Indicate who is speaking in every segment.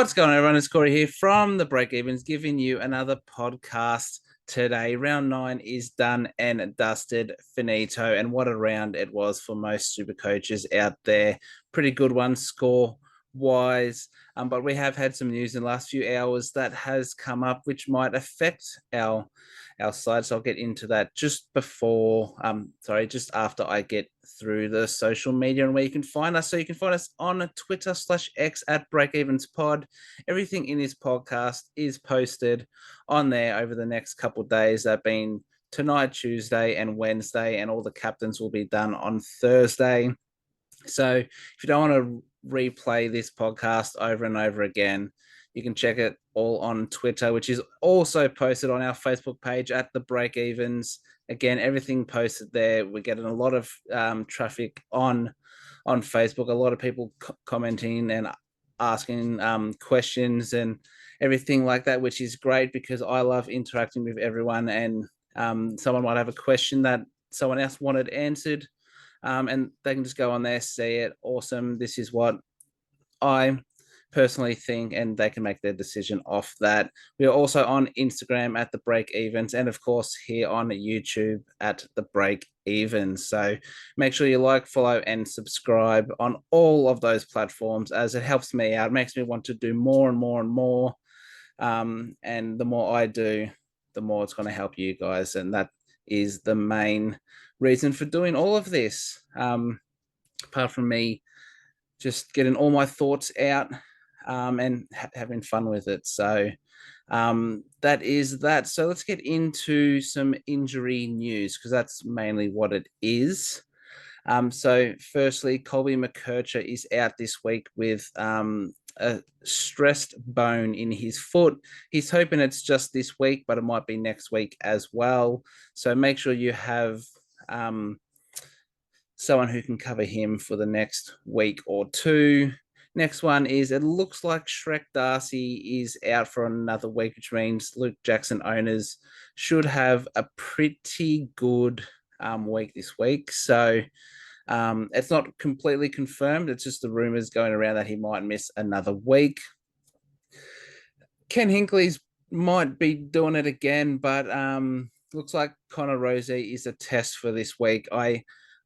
Speaker 1: What's going on, everyone? It's Corey here from the Breakevens, giving you another podcast today. Round 9 is done and dusted, finito, and what a round it was for most super coaches out there. Pretty good one score wise, but we have had some news in the last few hours that has come up, which might affect our side. So I'll get into that just just after I get through the social media and where you can find us. So you can find us on Twitter/X at Breakevens Pod. Everything in this podcast is posted on there over the next couple of days. That being tonight, Tuesday, and Wednesday, and all the captains will be done on Thursday. So if you don't want to replay this podcast over and over again, you can check it all on Twitter, which is also posted on our Facebook page at the Breakevens. Again, everything posted there. We're getting a lot of traffic on Facebook. A lot of people commenting and asking questions and everything like that, which is great because I love interacting with everyone. And someone might have a question that someone else wanted answered. And they can just go on there, see it. Awesome. This is what I personally think, and they can make their decision off that. We are also on Instagram at the Breakevens, and of course here on YouTube at the Breakevens. So make sure you like, follow, and subscribe on all of those platforms, as it helps me out. It makes me want to do more and more and more. And the more I do, the more it's going to help you guys, and that is the main reason for doing all of this. Apart from me just getting all my thoughts out and having fun with it. So that is that. So let's get into some injury news, because that's mainly what it is. So firstly, Colby McKercher is out this week with a stressed bone in his foot. He's hoping it's just this week, but it might be next week as well. So make sure you have someone who can cover him for the next week or two. Next one is, it looks like Shrek Darcy is out for another week, which means Luke Jackson owners should have a pretty good week this week. So it's not completely confirmed. It's just the rumors going around that he might miss another week. Ken Hinkley's might be doing it again, but looks like Connor Rosie is a test for this week.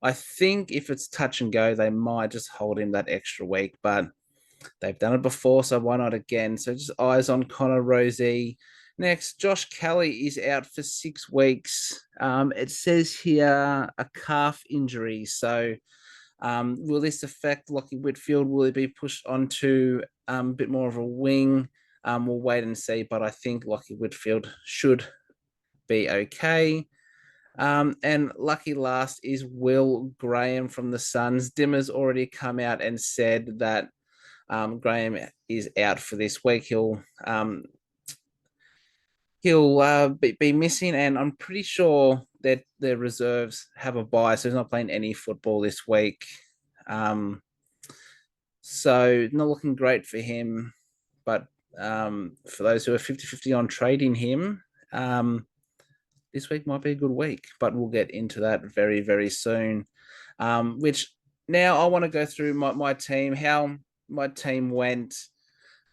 Speaker 1: I think if it's touch and go, they might just hold him that extra week, but they've done it before, so why not again? So just eyes on Connor Rosie. Next, Josh Kelly is out for 6 weeks. It says here a calf injury. So will this affect Lockie Whitfield? Will he be pushed onto a bit more of a wing? We'll wait and see, but I think Lockie Whitfield should be okay. And lucky last is Will Graham from the Suns. Dimmer's already come out and said that Graham is out for this week. He'll be missing, and I'm pretty sure that their reserves have a bye, so he's not playing any football this week. So not looking great for him, but for those who are 50-50 on trading him, this week might be a good week, but we'll get into that very, very soon. Which now I want to go through my team, how my team went,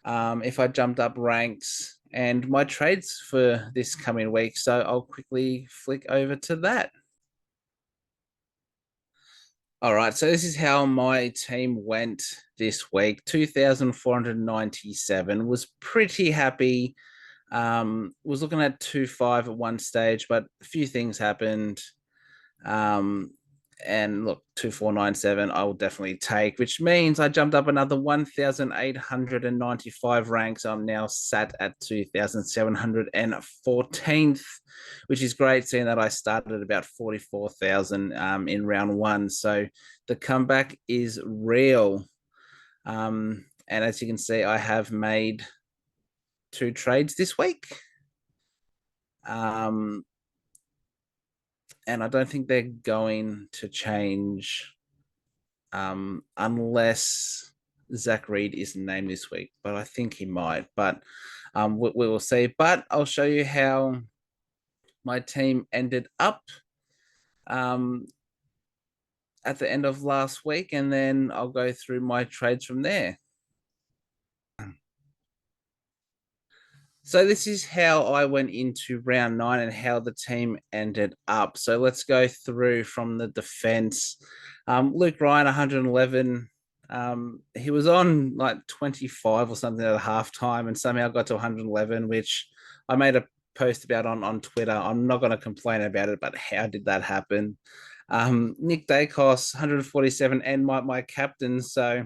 Speaker 1: if I jumped up ranks, and my trades for this coming week. So I'll quickly flick over to that. All right, so this is how my team went this week. 2,497. Was pretty happy. Was looking at 2-5 at one stage, but a few things happened. And look, 2,497 I will definitely take, which means I jumped up another 1,895 ranks. I'm now sat at 2,714th, which is great, seeing that I started at about 44,000 in round 1. So the comeback is real. And as you can see, I have made 2 trades this week. And I don't think they're going to change unless Zach Reed is named this week, but I think he might. But we will see. But I'll show you how my team ended up at the end of last week, and then I'll go through my trades from there. So this is how I went into round 9 and how the team ended up. So let's go through from the defense. Luke Ryan, 111. He was on like 25 or something at halftime and somehow got to 111, which I made a post about on Twitter. I'm not going to complain about it, but how did that happen? Nick Dacos, 147, and my captain. So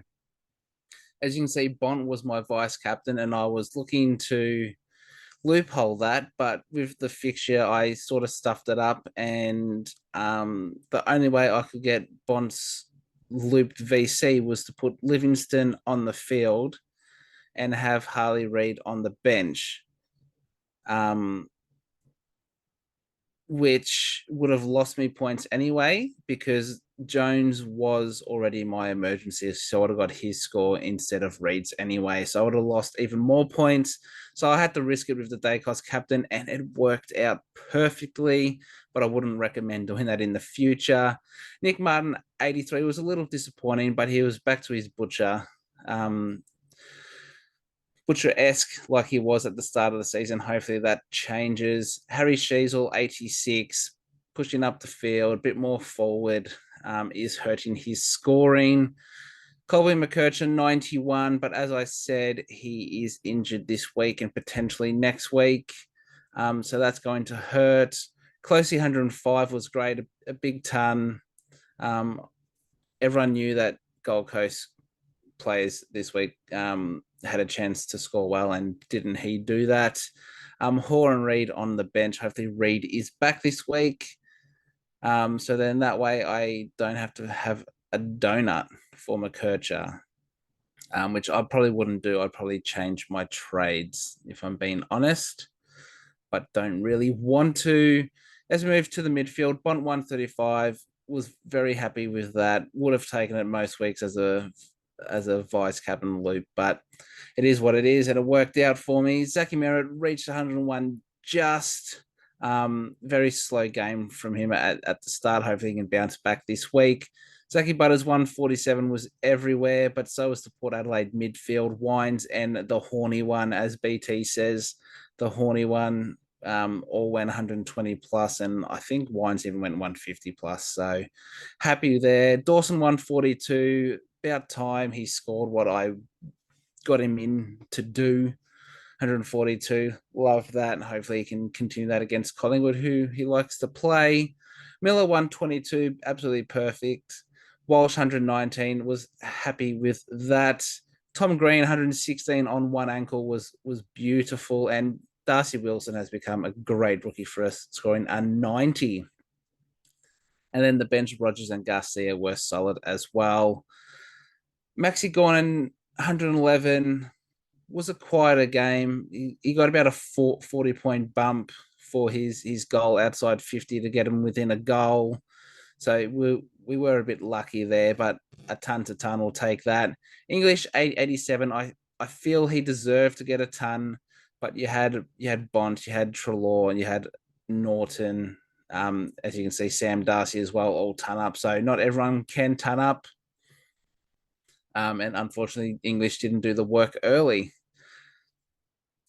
Speaker 1: as you can see, Bont was my vice captain, and I was looking to loophole that, but with the fixture, I sort of stuffed it up, and the only way I could get Bont's looped VC was to put Livingston on the field and have Harley Reid on the bench. Um, which would have lost me points anyway because Jones was already my emergency, so I would have got his score instead of Reid's anyway. So I would have lost even more points. So I had to risk it with the Dacos captain, and it worked out perfectly. But I wouldn't recommend doing that in the future. Nick Martin, 83, was a little disappointing, but he was back to his Um, Butcher-esque like he was at the start of the season. Hopefully that changes. Harry Sheasel, 86, pushing up the field, a bit more forward, is hurting his scoring. Colby McCurchan, 91, but as I said, he is injured this week and potentially next week. So that's going to hurt. Closey, 105 was great, a big ton. Everyone knew that Gold Coast players this week had a chance to score well, and didn't he do that? Hoare and Reid on the bench. Hopefully Reid is back this week. So then that way I don't have to have a donut for McKercher, which I probably wouldn't do. I'd probably change my trades if I'm being honest, but don't really want to. As we move to the midfield, Bont 135, was very happy with that. Would have taken it most weeks as a vice captain loop, but it is what it is, and it worked out for me. Zachy Merritt reached 101 just. Very slow game from him at the start. Hopefully he can bounce back this week. Zachy Butters 147 was everywhere, but so was the Port Adelaide midfield. Wines and the horny one, as BT says, the horny one all went 120 plus, and I think Wines even went 150 plus. So happy there. Dawson 142. About time he scored what I got him in to do. 142. Love that. And hopefully he can continue that against Collingwood, who he likes to play. Miller 122. Absolutely perfect. Walsh 119. Was happy with that. Tom Green 116 on one ankle was beautiful. And Darcy Wilson has become a great rookie for us, scoring a 90. And then the bench, Rogers and Garcia were solid as well. Maxi Gorman, 111, was a quieter game. He got about a 40-point bump for his goal outside 50 to get him within a goal. So we were a bit lucky there, but a ton to ton will take that. English, 87. I feel he deserved to get a ton, but you had Bont, you had Trelaw, and you had Norton. As you can see, Sam Darcy as well, all ton up. So not everyone can ton up. And unfortunately, English didn't do the work early.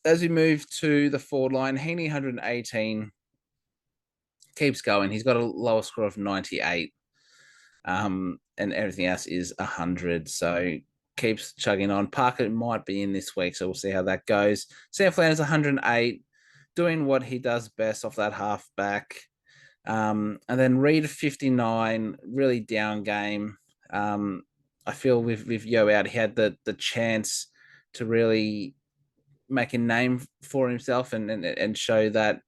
Speaker 1: As we move to the forward line, Heaney 118 keeps going. He's got a lower score of 98, and everything else is 100. So keeps chugging on. Parker might be in this week, so we'll see how that goes. Sam Flanders 108, doing what he does best off that halfback. And then Reid 59, really down game. I feel with Yo out, he had the chance to really make a name for himself and show that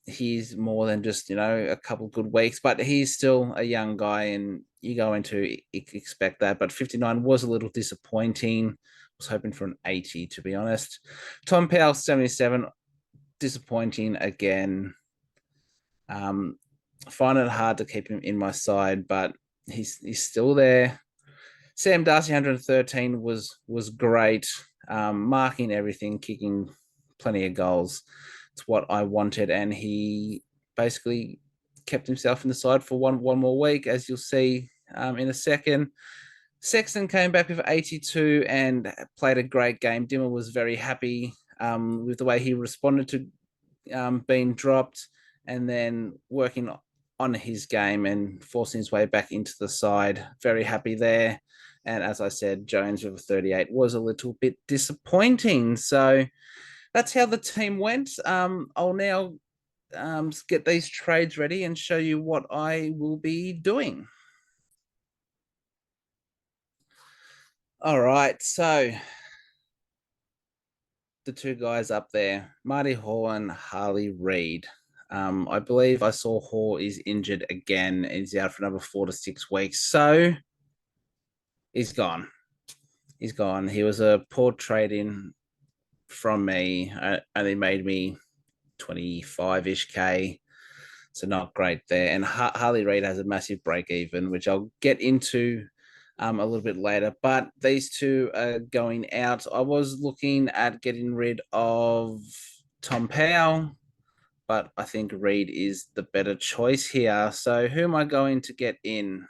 Speaker 1: he's more than just a couple good weeks, but he's still a young guy, and you go into expect that. But 59 was a little disappointing. I was hoping for an 80, to be honest. Tom Powell 77, disappointing again. Find it hard to keep him in my side, but he's still there. Sam Darcy 113 was great, marking everything, kicking plenty of goals. It's what I wanted, and he basically kept himself in the side for one more week, as you'll see in a second. Sexton came back with 82 and played a great game. Dimmer was very happy with the way he responded to being dropped, and then working on his game and forcing his way back into the side. Very happy there. And as I said, Jones with a 38 was a little bit disappointing. So that's how the team went. I'll now get these trades ready and show you what I will be doing. All right, so the two guys up there, Marty Hall and Harley Reid. I believe I saw Hall is injured again. He's out for another 4 to 6 weeks. So he's gone. He's gone. He was a poor trade in from me. Only made me 25-ish K. So not great there. And Harley Reid has a massive break even, which I'll get into a little bit later. But these two are going out. I was looking at getting rid of Tom Powell, but I think Reid is the better choice here. So who am I going to get in?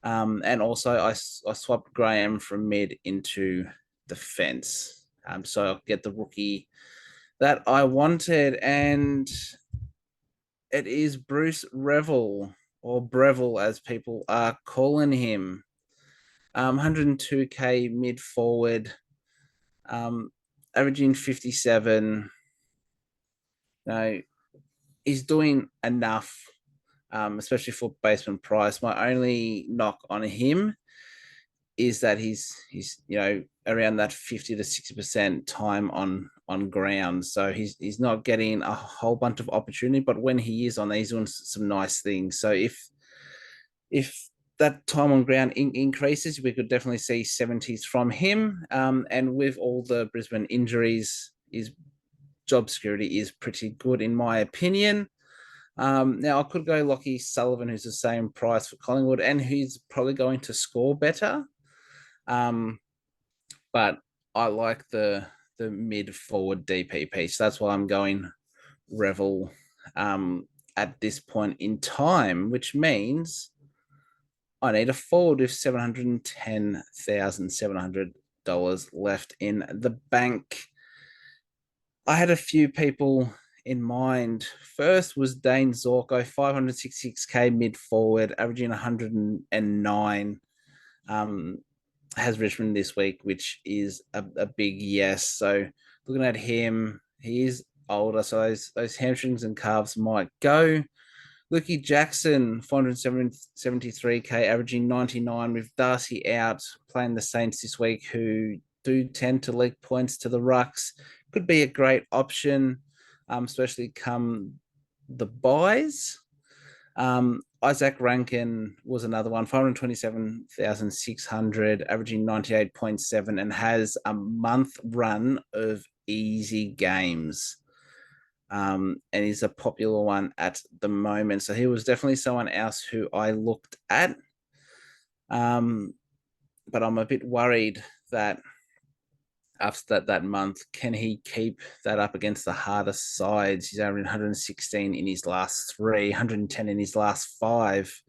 Speaker 1: And also I swapped Graham from mid into defense. So I'll get the rookie that I wanted, and it is Bruce Revel, or Breville as people are calling him. 102k mid forward, averaging 57. Now he's doing enough, especially for basement price. My only knock on him is that he's around that 50 to 60% time on ground, so he's not getting a whole bunch of opportunity. But when he is on, he's doing some nice things. So if that time on ground increases, we could definitely see 70s from him. And with all the Brisbane injuries, his job security is pretty good in my opinion. Now I could go Lockie Sullivan, who's the same price for Collingwood, and who's probably going to score better. But I like the mid forward DPP, so that's why I'm going Revel at this point in time, which means I need a forward with $710,700 left in the bank. I had a few people in mind. First was Dane Zorko, 566k mid forward, averaging 109. Has Richmond this week, which is a big yes. So looking at him, he is older, so those hamstrings and calves might go. Lukey Jackson, 473k, averaging 99 with Darcy out, playing the Saints this week, who do tend to leak points to the rucks. Could be a great option, especially come the buys. Isaac Rankin was another one, 527,600, averaging 98.7, and has a month run of easy games. And he's a popular one at the moment. So he was definitely someone else who I looked at. But I'm a bit worried that after that month, can he keep that up against the hardest sides? He's averaging 116 in his last 3, 110 in his last 5.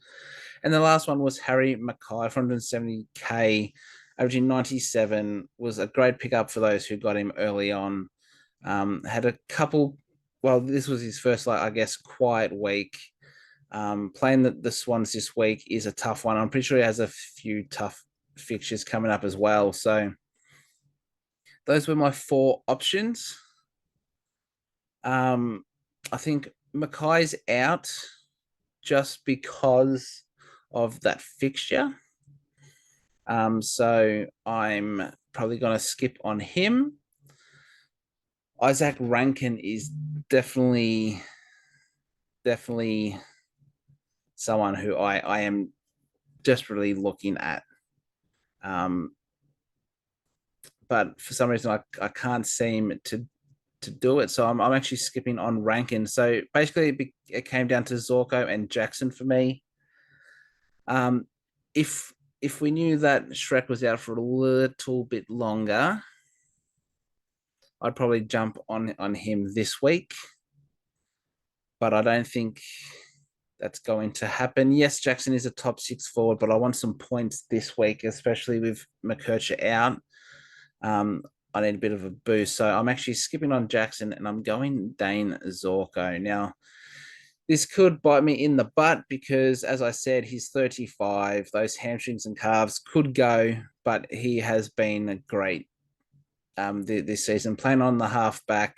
Speaker 1: And the last one was Harry Mackay, 470k, averaging 97, was a great pickup for those who got him early on. Had a couple, well, this was his first, I guess, quiet week. Playing the Swans this week is a tough one. I'm pretty sure he has a few tough fixtures coming up as well. So those were my 4 options. I think Mackay's out just because of that fixture. So I'm probably going to skip on him. Isaac Rankin is definitely someone who I am desperately looking at. But for some reason I can't seem to do it. So I'm actually skipping on Rankin. So basically it came down to Zorko and Jackson for me. If we knew that Shrek was out for a little bit longer, I'd probably jump on him this week. But I don't think that's going to happen. Yes, Jackson is a top 6 forward, but I want some points this week, especially with McKercher out. I need a bit of a boost. So I'm actually skipping on Jackson and I'm going Dane Zorko. Now, this could bite me in the butt because, as I said, he's 35. Those hamstrings and calves could go, but he has been great this season, playing on the halfback.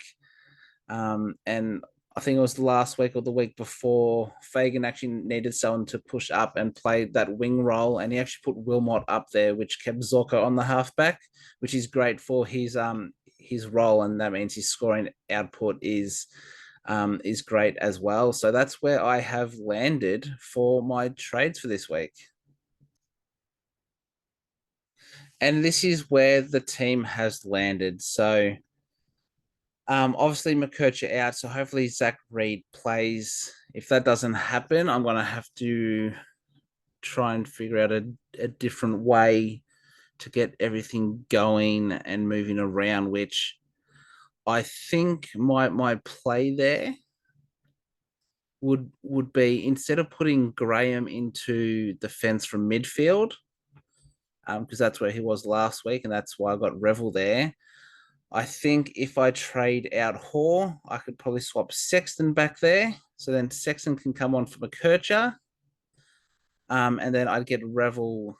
Speaker 1: And I think it was the last week or the week before, Fagan actually needed someone to push up and play that wing role, and he actually put Wilmot up there, which kept Zorko on the halfback, which is great for his role, and that means his scoring output is great as well. So that's where I have landed for my trades for this week. And this is where the team has landed. So obviously McKercher out, so hopefully Zach Reed plays. If that doesn't happen, I'm gonna have to try and figure out a different way to get everything going and moving around, which I think my play there would be, instead of putting Graham into defense from midfield, because that's where he was last week, and that's why I got Revel there. I think if I trade out Hoare, I could probably swap Sexton back there. So then Sexton can come on for McKercher. And then I'd get Revel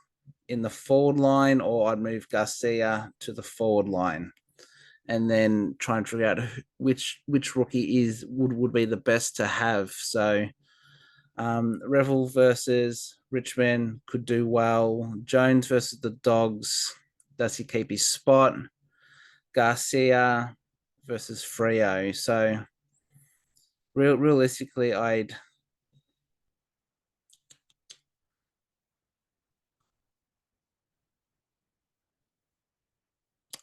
Speaker 1: in the forward line, or I'd move Garcia to the forward line. And then try and figure out which rookie would be the best to have. So Revel versus Richmond could do well. Jones versus the Dogs. Does he keep his spot? Garcia versus Freo. So realistically, I'd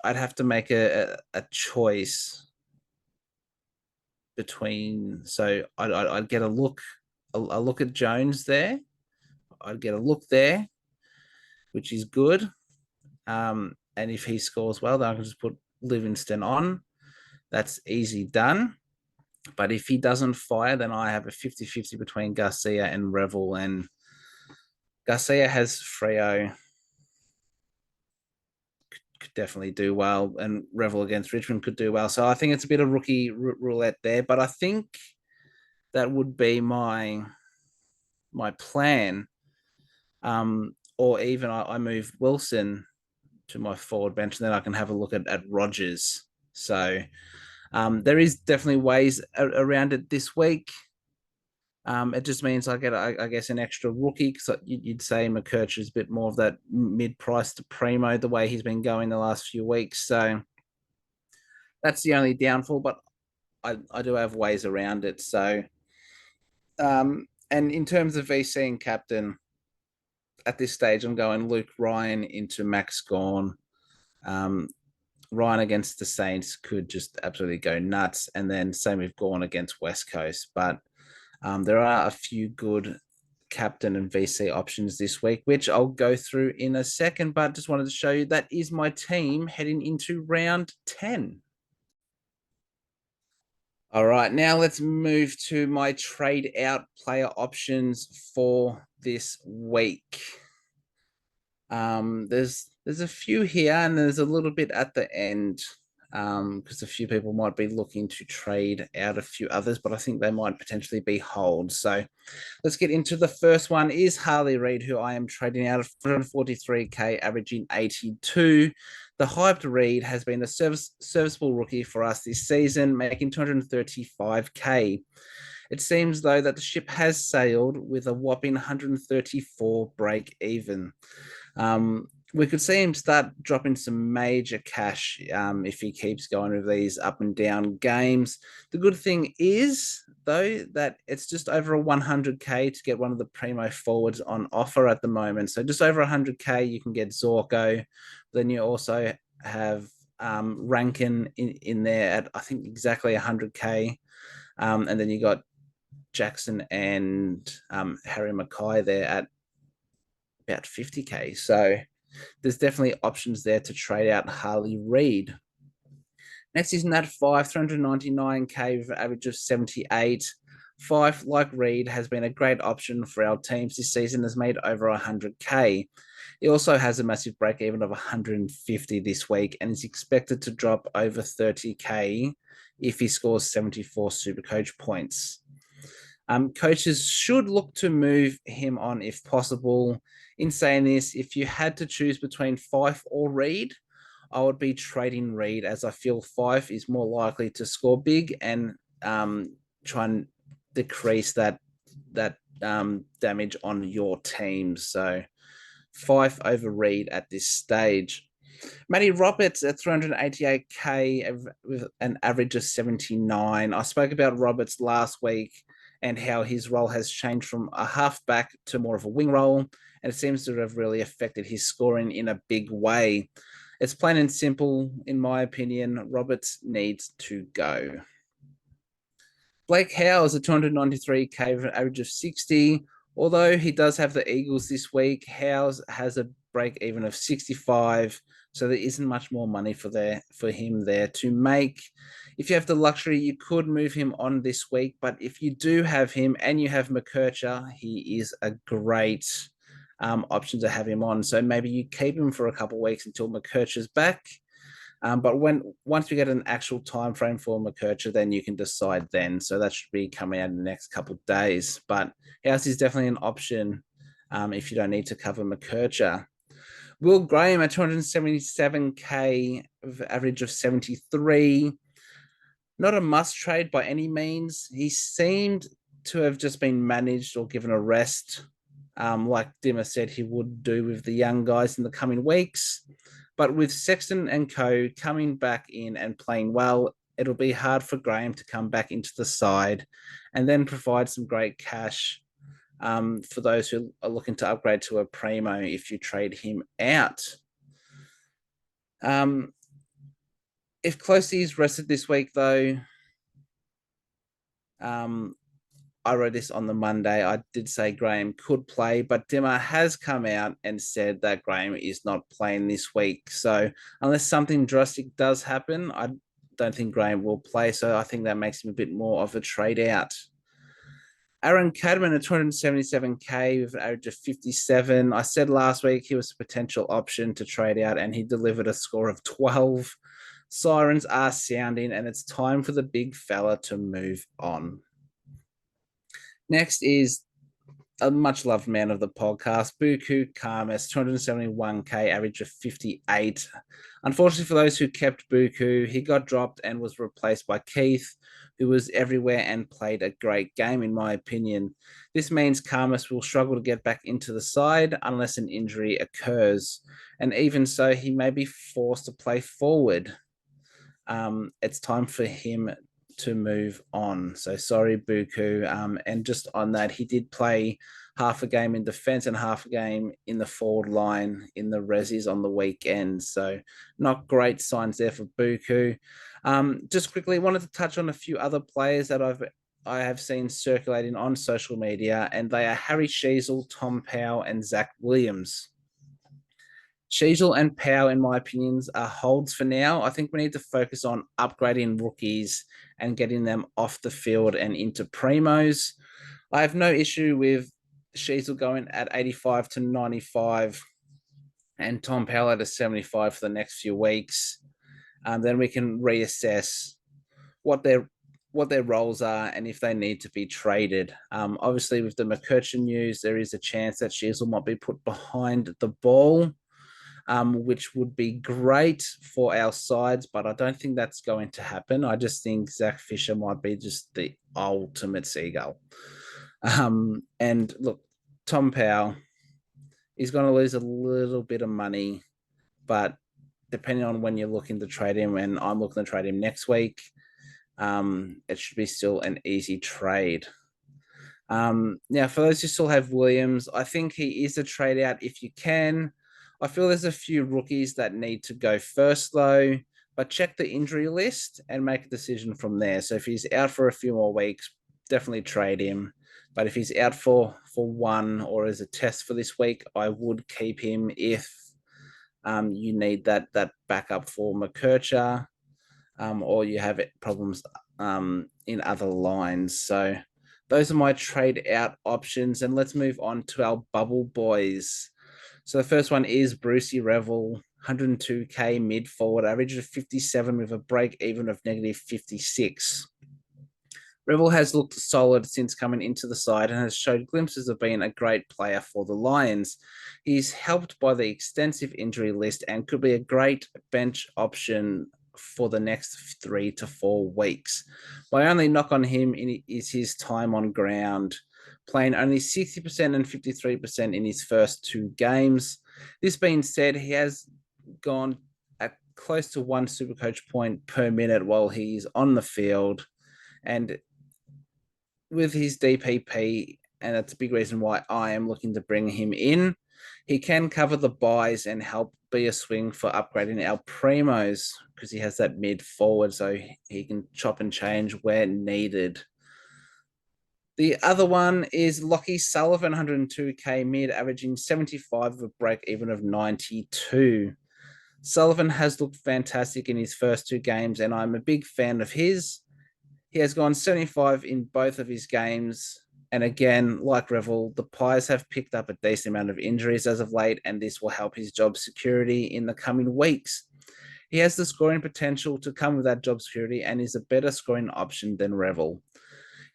Speaker 1: have to make a choice between. So I'd get a look at Jones there. I'd get a look there, which is good. And if he scores well, then I can just put Livingston on. That's easy done. But if he doesn't fire, then I have a 50-50 between Garcia and Revel. And Garcia has Freo, could definitely do well, and Revel against Richmond could do well. So I think it's a bit of rookie roulette there. But I think that would be my plan. Or even I move Wilson to my forward bench, and then I can have a look at Rogers. So there is definitely ways around it this week. It just means I get, I guess, an extra rookie, because you'd say McKercher is a bit more of that mid-price to primo, the way he's been going the last few weeks. So that's the only downfall, but I do have ways around it. So, and in terms of VC and captain, at this stage, I'm going Luke Ryan into Max Gawn. Ryan against the Saints could just absolutely go nuts. And then same with Gawn against West Coast. But there are a few good captain and VC options this week, which I'll go through in a second. But just wanted to show you that is my team heading into round 10. All right, now let's move to my trade out player options for this week. There's a few here, and there's a little bit at the end, because a few people might be looking to trade out a few others, but I think they might potentially be holds. So let's get into the first one. Is Harley Reid, who I am trading out of 143k, averaging 82. The hyped Reid has been a serviceable rookie for us this season, making 235k. It seems, though, that the ship has sailed with a whopping 134 break even. We could see him start dropping some major cash if he keeps going with these up and down games. The good thing is, though, that it's just over a 100k to get one of the primo forwards on offer at the moment. So just over 100k, you can get Zorko. Then you also have Rankin in there at, I think, exactly 100k. And then you got Jackson and Harry Mackay there at about 50k. So there's definitely options there to trade out Harley Reid. Next is Nat 5, 399k with an average of 78. Fife, like Reed, has been a great option for our teams this season, has made over 100k. He also has a massive break even of 150 this week and is expected to drop over 30k if he scores 74 Supercoach points. Coaches should look to move him on if possible. In saying this, if you had to choose between Fife or Reed, I would be trading Reed, as I feel Fife is more likely to score big and try and decrease that damage on your team. So Fife over Reed at this stage. Matty Roberts at 388k with an average of 79. I spoke about Roberts last week and how his role has changed from a halfback to more of a wing role, and it seems to have really affected his scoring in a big way. It's plain and simple, in my opinion. Roberts needs to go. Blake Howes at 293k with an average of 60. Although he does have the Eagles this week, Howes has a break even of 65, so there isn't much more money for him there to make. If you have the luxury, you could move him on this week, but if you do have him and you have McKercher, he is a great option to have him on. So maybe you keep him for a couple of weeks until McKercher's back. But once we get an actual time frame for McKercher, then you can decide then. So that should be coming out in the next couple of days. But House is definitely an option if you don't need to cover McKercher. Will Graham at 277k with average of 73. Not a must trade by any means. He seemed to have just been managed or given a rest, like Dimmer said he would do with the young guys in the coming weeks. But with Sexton and co coming back in and playing well, it'll be hard for Graham to come back into the side and then provide some great cash for those who are looking to upgrade to a primo if you trade him out. If Closey is rested this week, though, I wrote this on the Monday. I did say Graham could play, but Dimmer has come out and said that Graham is not playing this week. So unless something drastic does happen, I don't think Graham will play. So I think that makes him a bit more of a trade out. Aaron Cadman at 277k with an average of 57. I said last week he was a potential option to trade out, and he delivered a score of 12. Sirens are sounding, and it's time for the big fella to move on. Next is a much loved man of the podcast, Buku Karmas, 271k, average of 58. Unfortunately for those who kept Buku, he got dropped and was replaced by Keith, who was everywhere and played a great game, in my opinion. This means Karmas will struggle to get back into the side unless an injury occurs. And even so, he may be forced to play forward. It's time for him to move on. So sorry, Buku. And just on that, he did play half a game in defense and half a game in the forward line in the resis on the weekend. So not great signs there for Buku. Just quickly, wanted to touch on a few other players that I have seen circulating on social media, and they are Harry Sheasel, Tom Powell, and Zach Williams. Sheasel and Powell, in my opinions, are holds for now. I think we need to focus on upgrading rookies and getting them off the field and into primos. I have no issue with Sheasel going at 85 to 95 and Tom Powell at a 75 for the next few weeks. Then we can reassess what their roles are and if they need to be traded. Obviously, with the McKercher news, there is a chance that Sheasel might be put behind the ball, which would be great for our sides, but I don't think that's going to happen. I just think Zach Fisher might be just the ultimate seagull. And look, Tom Powell, he's going to lose a little bit of money, but depending on when you're looking to trade him, and I'm looking to trade him next week, it should be still an easy trade. Now, for those who still have Williams, I think he is a trade out if you can. I feel there's a few rookies that need to go first, though, but check the injury list and make a decision from there. So if he's out for a few more weeks, definitely trade him. But if he's out for one or as a test for this week, I would keep him if you need that backup for McKercher, or you have problems in other lines. So those are my trade out options. And let's move on to our bubble boys. So the first one is Brucey Revel, 102k mid forward, average of 57 with a break even of negative 56. Revel has looked solid since coming into the side and has showed glimpses of being a great player for the Lions. He's helped by the extensive injury list and could be a great bench option for the next 3 to 4 weeks. My only knock on him is his time on ground, playing only 60% and 53% in his first 2 games. This being said, he has gone at close to 1 Supercoach point per minute while he's on the field. And with his DPP, and that's a big reason why I am looking to bring him in. He can cover the buys and help be a swing for upgrading our primos because he has that mid forward, so he can chop and change where needed. The other one is Lockie Sullivan, 102k mid, averaging 75 with a break even of 92. Sullivan has looked fantastic in his first 2 games, and I'm a big fan of his. He has gone 75 in both of his games. And again, like Revel, the Pies have picked up a decent amount of injuries as of late, and this will help his job security in the coming weeks. He has the scoring potential to come with that job security and is a better scoring option than Revel.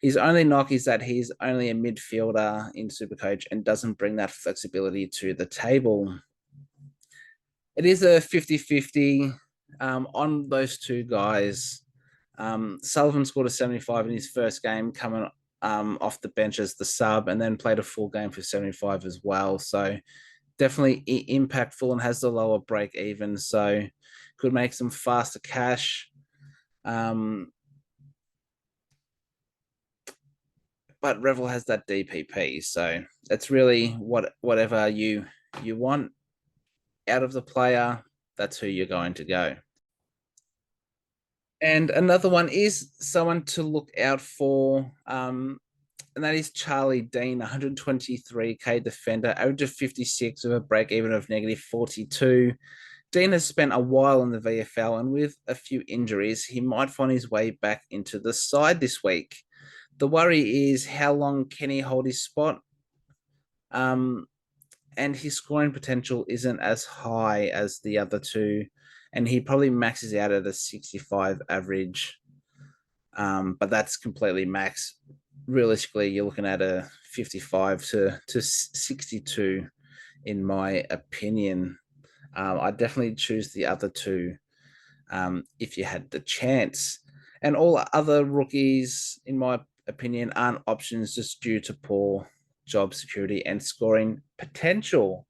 Speaker 1: His only knock is that he's only a midfielder in Supercoach and doesn't bring that flexibility to the table. It is a 50-50 on those 2 guys. Sullivan scored a 75 in his first game coming off the bench as the sub, and then played a full game for 75 as well. So definitely impactful and has the lower break even. So could make some faster cash. But Revel has that DPP. So it's really whatever you want out of the player, that's who you're going to go. And another one is someone to look out for, and that is Charlie Dean, 123k defender, average of 56 with a break even of negative 42. Dean has spent a while in the VFL, and with a few injuries, he might find his way back into the side this week. The worry is how long can he hold his spot? And his scoring potential isn't as high as the other 2, and he probably maxes out at a 65 average. But that's completely max. Realistically, you're looking at a 55 to 62, in my opinion. I'd definitely choose the other 2 if you had the chance. And all other rookies, in my opinion, aren't options just due to poor job security and scoring potential.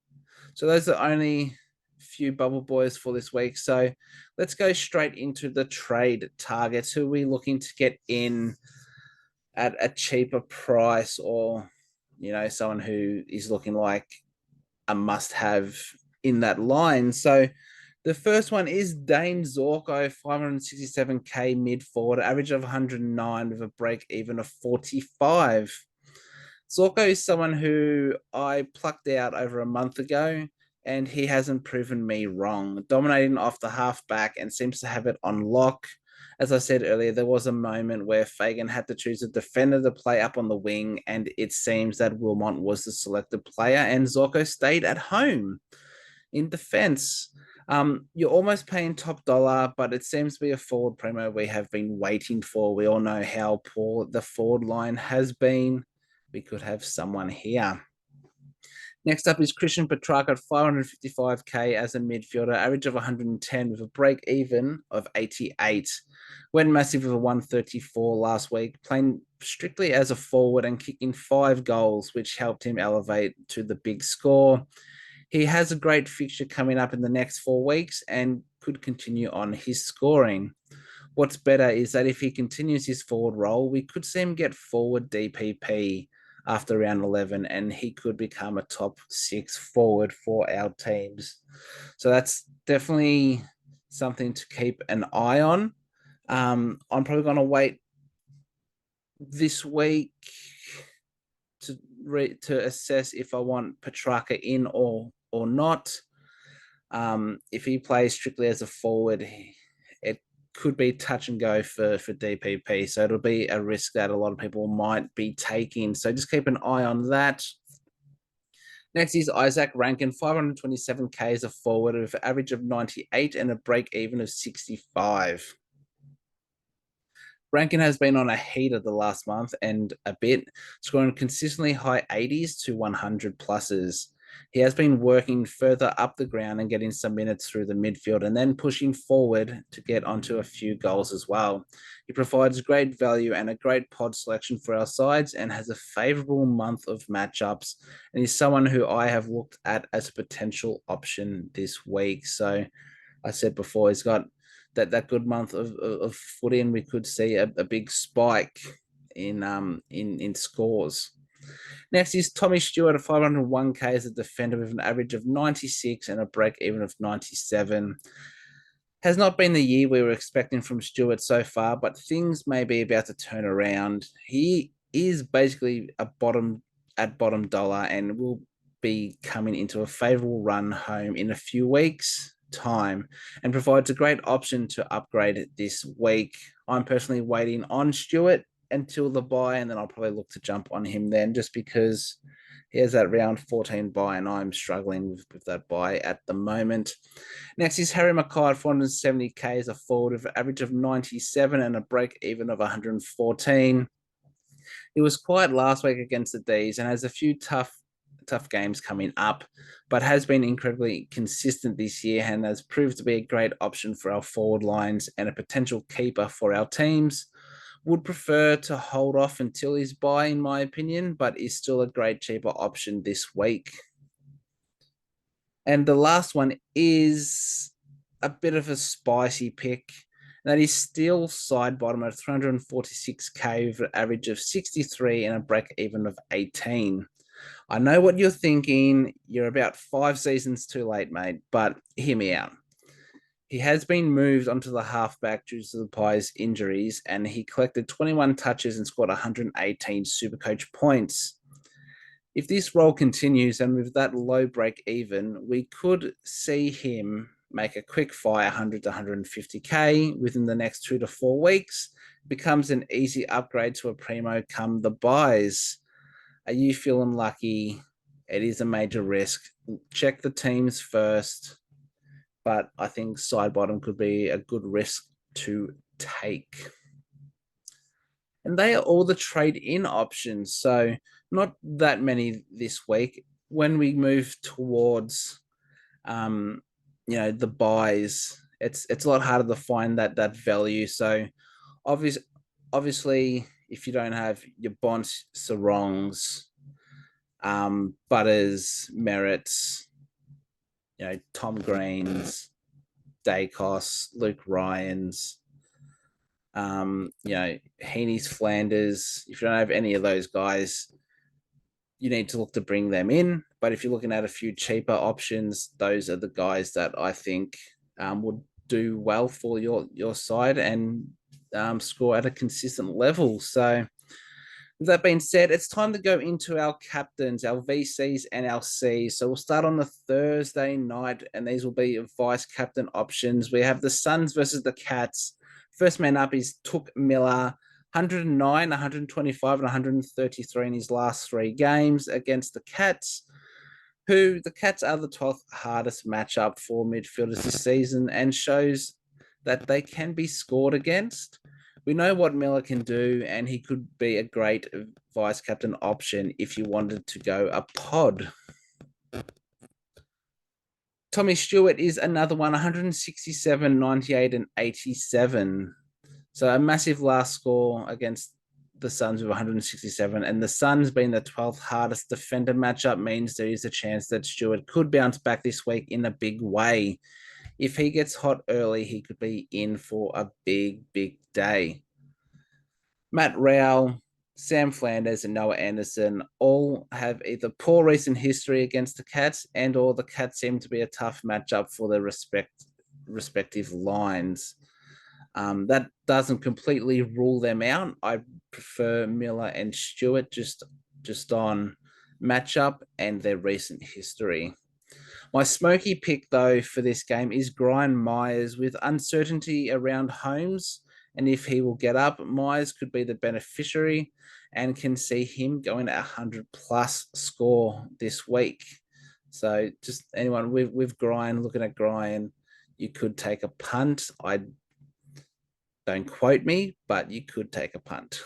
Speaker 1: So those are only few bubble boys for this week. So let's go straight into the trade targets. Who are we looking to get in at a cheaper price, or someone who is looking like a must-have in that line? So the first one is Dane Zorko, 567k mid forward, average of 109 with a break even of 45. Zorko is someone who I plucked out over a month ago, and he hasn't proven me wrong. Dominating off the halfback and seems to have it on lock. As I said earlier, there was a moment where Fagan had to choose a defender to play up on the wing, and it seems that Wilmot was the selected player, and Zorko stayed at home in defense. You're almost paying top dollar, but it seems to be a forward primo we have been waiting for. We all know how poor the forward line has been. We could have someone here. Next up is Christian Petrarca at 555k as a midfielder, average of 110 with a break even of 88. Went massive with a 134 last week, playing strictly as a forward and kicking 5 goals, which helped him elevate to the big score. He has a great fixture coming up in the next 4 weeks and could continue on his scoring. What's better is that if he continues his forward role, we could see him get forward DPP after round 11, and he could become a top 6 forward for our teams. So that's definitely something to keep an eye on. I'm probably going to wait this week to assess if I want Petrarca in or not. If he plays strictly as a forward, it could be touch and go for DPP. So it'll be a risk that a lot of people might be taking. So just keep an eye on that. Next is Isaac Rankin, 527 Ks a forward with an average of 98 and a break even of 65. Rankin has been on a heater the last month and a bit, scoring consistently high 80s to 100 pluses. He has been working further up the ground and getting some minutes through the midfield and then pushing forward to get onto a few goals as well. He provides great value and a great pod selection for our sides and has a favourable month of matchups. And he's someone who I have looked at as a potential option this week. So I said before, he's got that good month of footy, and we could see a big spike in scores. Next is Tommy Stewart at 501k as a defender with an average of 96 and a break even of 97. Has not been the year we were expecting from Stewart so far, but things may be about to turn around. He is basically a bottom dollar and will be coming into a favourable run home in a few weeks' time and provides a great option to upgrade this week. I'm personally waiting on Stewart until the buy, and then I'll probably look to jump on him then, just because he has that round 14 buy, and I'm struggling with that buy at the moment. Next is Harry Mackay, 470k as a forward with an average of 97 and a break even of 114. He was quiet last week against the D's and has a few tough games coming up, but has been incredibly consistent this year and has proved to be a great option for our forward lines and a potential keeper for our teams. Would prefer to hold off until his buy, in my opinion, but is still a great cheaper option this week. And the last one is a bit of a spicy pick. That is still side bottom at 346k with an average of 63 and a break even of 18. I know what you're thinking. You're about 5 seasons too late, mate, but hear me out. He has been moved onto the halfback due to the Pies' injuries, and he collected 21 touches and scored 118 Supercoach points. If this role continues and with that low break even, we could see him make a quick fire 100 to 150k within the next 2 to 4 weeks. Becomes an easy upgrade to a primo come the buys. Are you feeling lucky? It is a major risk. Check the teams first, but I think side bottom could be a good risk to take. And they are all the trade-in options, so not that many this week. When we move towards, the buys, it's a lot harder to find that value. So obviously, if you don't have your Bonds, Sarongs, Butters, Merritts, Tom Greens, Dacos, Luke Ryans, Heaney's, Flanders. If you don't have any of those guys, you need to look to bring them in. But if you're looking at a few cheaper options, those are the guys that I think would do well for your side and score at a consistent level. So with that being said, it's time to go into our captains, our VCs, and our Cs. So we'll start on the Thursday night, and these will be vice captain options. We have the Suns versus the Cats. First man up is Took Miller, 109, 125, and 133 in his last 3 games against the Cats, who the Cats are the 12th hardest matchup for midfielders this season and shows that they can be scored against. We know what Miller can do, and he could be a great vice captain option if you wanted to go a pod. Tommy Stewart is another one, 167, 98, and 87. So a massive last score against the Suns with 167. And the Suns being the 12th hardest defender matchup means there is a chance that Stewart could bounce back this week in a big way. If he gets hot early, he could be in for a big, big day. Matt Rowell, Sam Flanders, and Noah Anderson all have either poor recent history against the Cats and or the Cats seem to be a tough matchup for their respective lines. That doesn't completely rule them out. I prefer Miller and Stewart just on matchup and their recent history. My smoky pick, though, for this game is Brian Myers. With uncertainty around Holmes and if he will get up, Myers could be the beneficiary and can see him going at 100+ score this week. So just anyone with Brian, looking at Brian, you could take a punt. I don't quote me, but you could take a punt.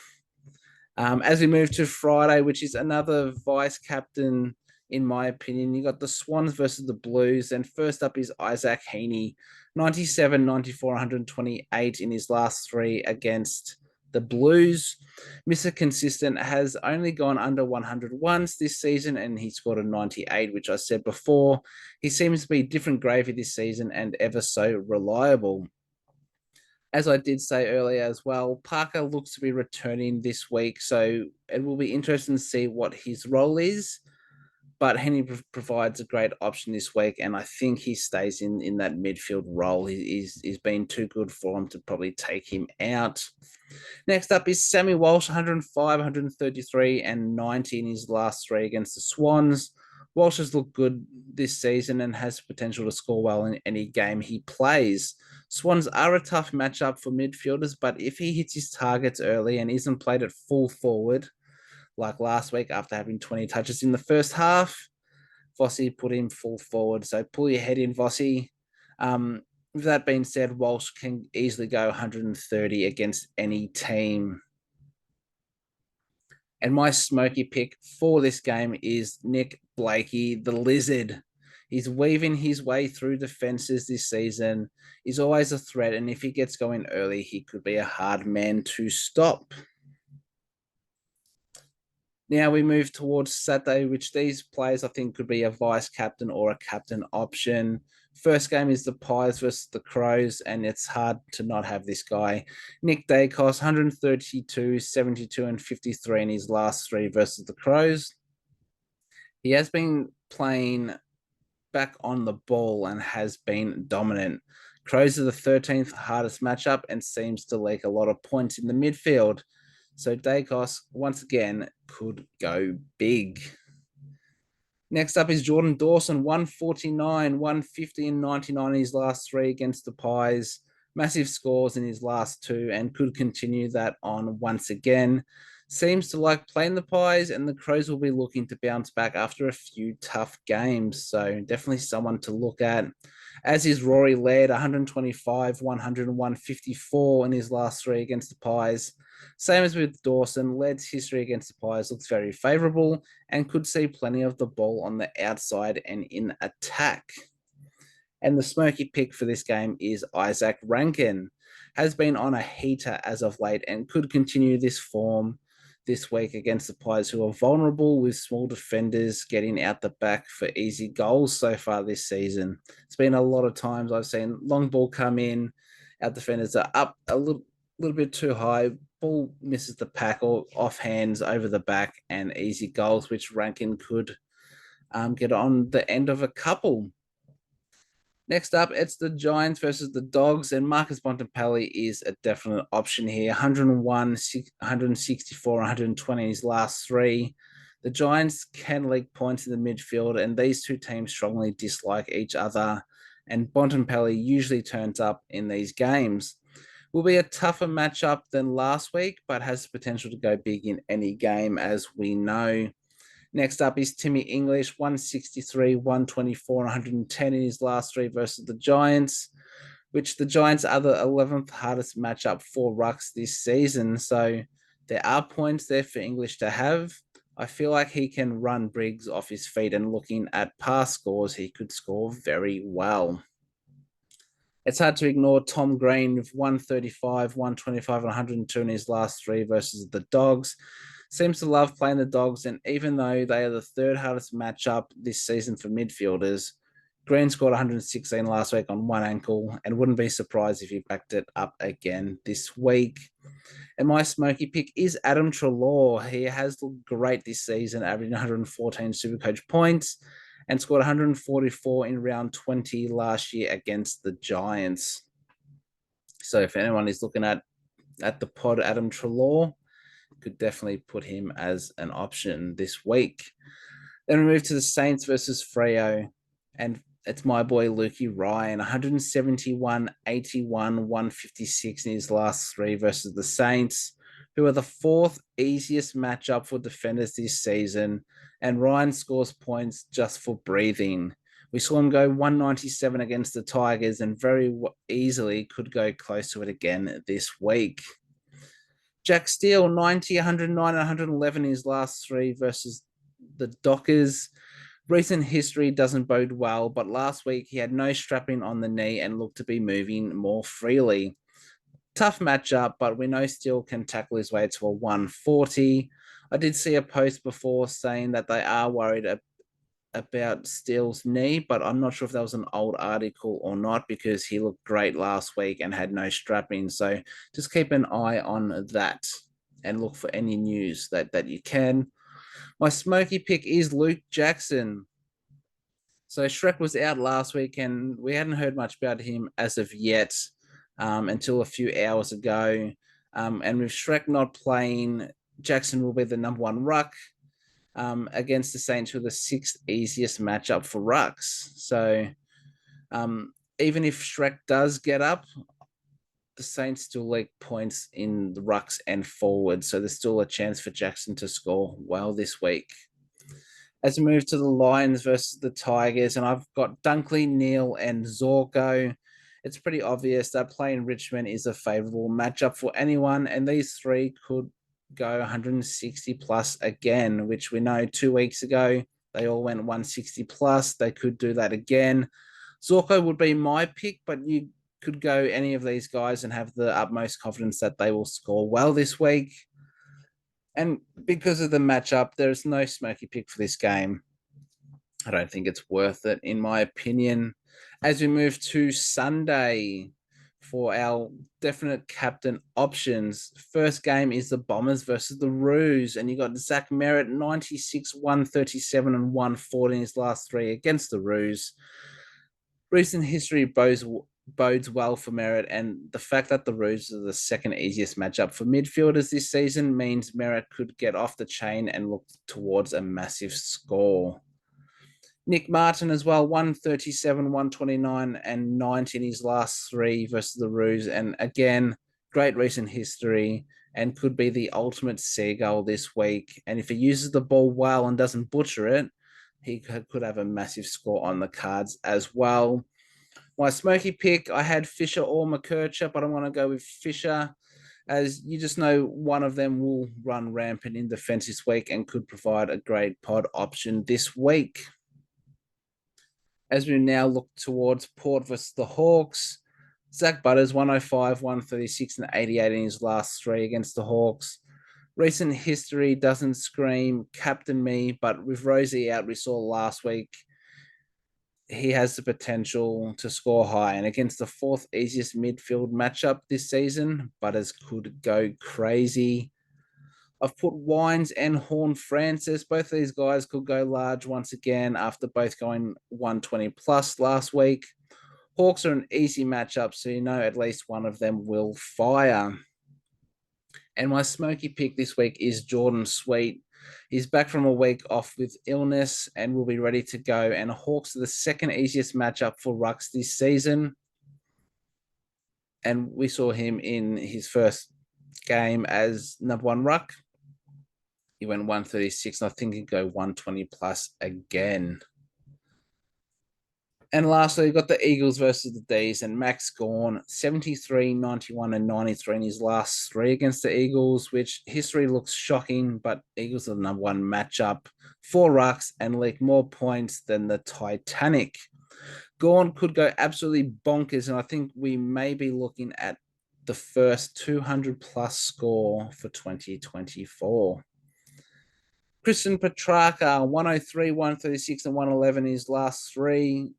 Speaker 1: As we move to Friday, which is another vice captain, in my opinion, you got the Swans versus the Blues. And first up is Isaac Heaney, 97, 94, 128 in his last three against the Blues. Mr. Consistent has only gone under 100 once this season, and he scored a 98, which I said before. He seems to be different gravy this season and ever so reliable. As I did say earlier as well, Parker looks to be returning this week, so it will be interesting to see what his role is. But Henry provides a great option this week, and I think he stays in that midfield role. He's been too good for him to probably take him out. Next up is Sammy Walsh, 105, 133, and 90 in his last three against the Swans. Walsh has looked good this season and has potential to score well in any game he plays. Swans are a tough matchup for midfielders, but if he hits his targets early and isn't played at full forward, like last week after having 20 touches in the first half, Vossi put him full forward. So pull your head in, Vossi. With that being said, Walsh can easily go 130 against any team. And my smoky pick for this game is Nick Blakey, the Lizard. He's weaving his way through defenses this season. He's always a threat, and if he gets going early, he could be a hard man to stop. Now we move towards Saturday, which these players I think could be a vice captain or a captain option. First game is the Pies versus the Crows, and it's hard to not have this guy. Nick Dacos, 132, 72, and 53 in his last three versus the Crows. He has been playing back on the ball and has been dominant. Crows are the 13th hardest matchup and seems to leak a lot of points in the midfield. So Dacos, once again, could go big. Next up is Jordan Dawson, 149, 150, and 99 in his last three against the Pies. Massive scores in his last two and could continue that on once again. Seems to like playing the Pies, and the Crows will be looking to bounce back after a few tough games. So definitely someone to look at. As is Rory Laird, 125, 100, and 154 in his last three against the Pies. Same as with Dawson, Laird's history against the Pies looks very favourable and could see plenty of the ball on the outside and in attack. And the smoky pick for this game is Isaac Rankin. Has been on a heater as of late and could continue this form this week against the Pies, who are vulnerable with small defenders getting out the back for easy goals so far this season. It's been a lot of times I've seen long ball come in, our defenders are up a little bit too high, ball misses the pack or off hands over the back and easy goals, which Rankin could get on the end of a couple. Next up, it's the Giants versus the Dogs, and Marcus Bontempelli is a definite option here. 101, 164, 120 in his last three. The Giants can leak points in the midfield, and these two teams strongly dislike each other, and Bontempelli usually turns up in these games. Will be a tougher matchup than last week, but has potential to go big in any game, as we know. Next up is Timmy English, 163, 124, 110 in his last three versus the Giants, which the Giants are the 11th hardest matchup for rucks this season. So there are points there for English to have. I feel like he can run Briggs off his feet, and looking at past scores, he could score very well. It's hard to ignore Tom Green with 135, 125, and 102 in his last three versus the Dogs. Seems to love playing the Dogs, and even though they are the third hardest matchup this season for midfielders, Green scored 116 last week on one ankle and wouldn't be surprised if he backed it up again this week. And my smoky pick is Adam Treloar. He has looked great this season, averaging 114 Supercoach points and scored 144 in round 20 last year against the Giants. So if anyone is looking at the pod, Adam Treloar, could definitely put him as an option this week. Then we move to the Saints versus Freo. And It's my boy Lukey Ryan, 171, 81, 156 in his last three versus the Saints, who are the fourth easiest matchup for defenders this season. And Ryan scores points just for breathing. We saw him go 197 against the Tigers and very easily could go close to it again this week. Jack Steele, 90, 109, 111 in his last three versus the Dockers. Recent history doesn't bode well, but last week he had no strapping on the knee and looked to be moving more freely. Tough matchup, but we know Steele can tackle his way to a 140. I did see a post before saying that they are worried about Steele's knee, but I'm not sure if that was an old article or not because he looked great last week and had no strapping. So just keep an eye on that and look for any news that you can. My smoky pick is Luke Jackson. So Shrek was out last week and we hadn't heard much about him as of yet until a few hours ago. And with Shrek not playing, Jackson will be the number one ruck against the Saints, who are the sixth easiest matchup for rucks. So even if Shrek does get up, the Saints still leak points in the rucks and forwards. So there's still a chance for Jackson to score well this week. As we move to the Lions versus the Tigers, and I've got Dunkley, Neal, and Zorko. It's pretty obvious that playing Richmond is a favourable matchup for anyone, and these three could go 160 plus again, which we know 2 weeks ago they all went 160 plus. They could do that again. Zorko would be my pick, but you could go any of these guys and have the utmost confidence that they will score well this week. And because of the matchup, there's no smoky pick for this game. I don't think it's worth it, in my opinion. As we move to Sunday for our definite captain options, first game is the Bombers versus the Roos. And you got Zach Merritt, 96, 137, and 140 in his last three against the Roos. Recent history bodes well for Merritt, and the fact that the Roos are the second easiest matchup for midfielders this season means Merritt could get off the chain and look towards a massive score. Nick Martin as well, 137, 129, and 90 in his last three versus the Roos. And again, great recent history and could be the ultimate seagull this week. And if he uses the ball well and doesn't butcher it, he could have a massive score on the cards as well. My smoky pick, I had Fisher or McKercher, but I'm going to go with Fisher, as you just know one of them will run rampant in defense this week and could provide a great pod option this week. As we now look towards Port versus the Hawks, Zach Butters, 105, 136, and 88 in his last three against the Hawks. Recent history doesn't scream captain me, but with Rosie out, we saw last week, he has the potential to score high. And against the fourth easiest midfield matchup this season, Butters could go crazy. I've put Wines and Horn Francis. Both of these guys could go large once again after both going 120 plus last week. Hawks are an easy matchup, so you know at least one of them will fire. And my smoky pick this week is Jordan Sweet. He's back from a week off with illness and will be ready to go. And Hawks are the second easiest matchup for rucks this season. And we saw him in his first game as number one ruck. He went 136, and I think he'd go 120 plus again. And lastly, we've got the Eagles versus the D's, and Max Gawn, 73, 91, and 93 in his last three against the Eagles, which history looks shocking, but Eagles are the number one matchup for rucks and leak more points than the Titanic. Gawn could go absolutely bonkers, and I think we may be looking at the first 200 plus score for 2024. Christian Petrarca, 103, 136, and 111 in his last three.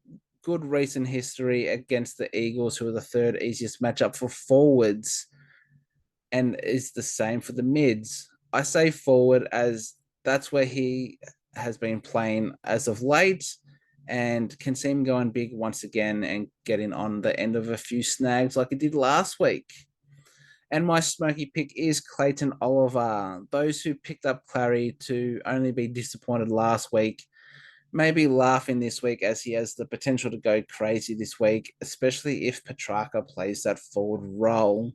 Speaker 1: Good recent history against the Eagles, who are the third easiest matchup for forwards, and is the same for the mids. I say forward as that's where he has been playing as of late and can see him going big once again and getting on the end of a few snags like he did last week. And my smoky pick is Clayton Oliver. Those who picked up Clary to only be disappointed last week maybe laughing this week as he has the potential to go crazy this week, especially if Petrarca plays that forward role,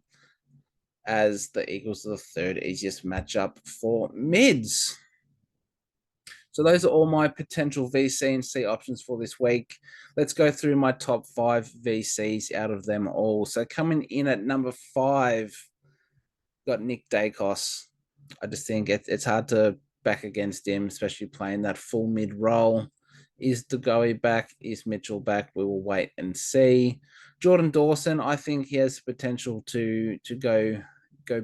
Speaker 1: as the Eagles are the third easiest matchup for mids. So those are all my potential VC and C options for this week. Let's go through my top 5 VCs out of them all. So coming in at number 5, got Nick Dacos. I just think it's hard to back against him, especially playing that full mid role. Is DeGoey back? Is Mitchell back? We will wait and see. Jordan Dawson, I think he has potential to go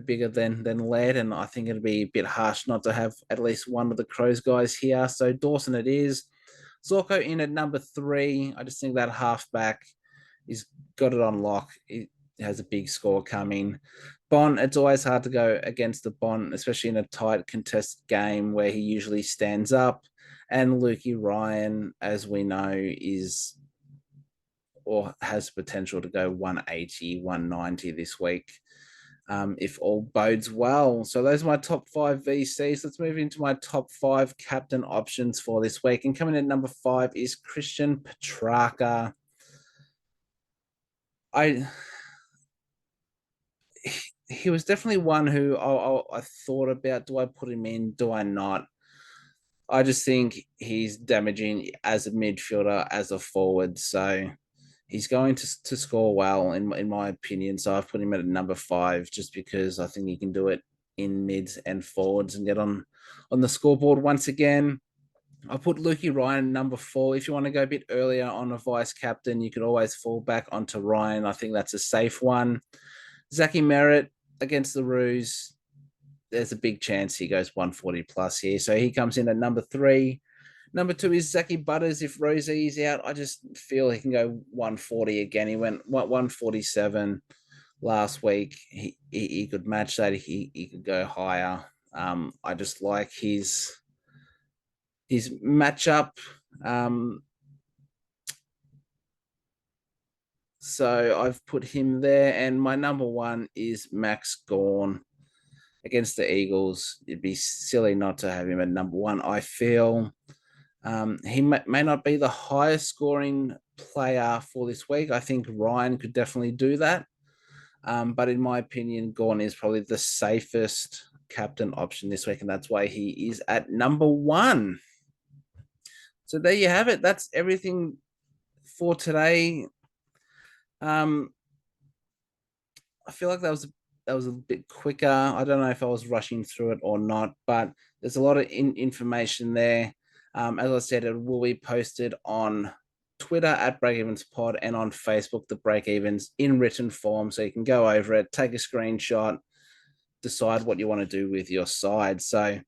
Speaker 1: bigger than led, and I think it'd be a bit harsh not to have at least one of the Crows guys here. So Dawson it is. Zorko in at number 3. I just think that halfback he's got it on lock. He has a big score coming. Bond, it's always hard to go against the Bond, especially in a tight contested game where he usually stands up. And Lukey Ryan, as we know, is or has potential to go 180, 190 this week, if all bodes well. So those are my top 5 VCs. Let's move into my top 5 captain options for this week. And coming in at number 5 is Christian Petrarca. He was definitely one who I thought about, do I put him in, do I not? I just think he's damaging as a midfielder, as a forward. So he's going to score well, in my opinion. So I've put him at a number 5 just because I think he can do it in mids and forwards and get on the scoreboard once again. I put Lukey Ryan number 4. If you want to go a bit earlier on a vice captain, you could always fall back onto Ryan. I think that's a safe one. Zachy Merritt against the Roos, there's a big chance he goes 140 plus here. So he comes in at number 3. Number 2 is Zachy Butters. If Rosie is out, I just feel he can go 140 again. He went 147 last week. He could match that. He could go higher. I just like his matchup. So I've put him there. And my number 1 is Max Gawn against the Eagles. It'd be silly not to have him at number 1, I feel. He may not be the highest scoring player for this week. I think Ryan could definitely do that. But in my opinion, Gawn is probably the safest captain option this week, and that's why he is at number 1. So there you have it. That's everything for today. I feel like that was a bit quicker. I don't know if I was rushing through it or not, but there's a lot of information there. As I said, it will be posted on Twitter at Breakevens Pod and on Facebook, the Breakevens, in written form. So you can go over it, take a screenshot, decide what you want to do with your side. So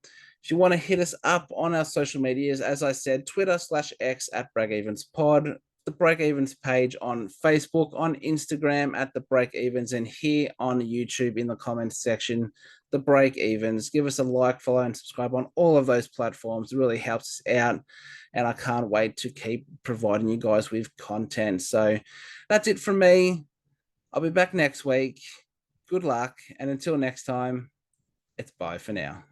Speaker 1: if you want to hit us up on our social medias, as I said, Twitter/X at Breakevens Pod, the Breakevens page on Facebook, on Instagram at the Breakevens, and here on YouTube in the comments section, the Breakevens. Give us a like, follow, and subscribe on all of those platforms. It really helps us out, and I can't wait to keep providing you guys with content. So that's it from me. I'll be back next week. Good luck, and until next time, it's bye for now.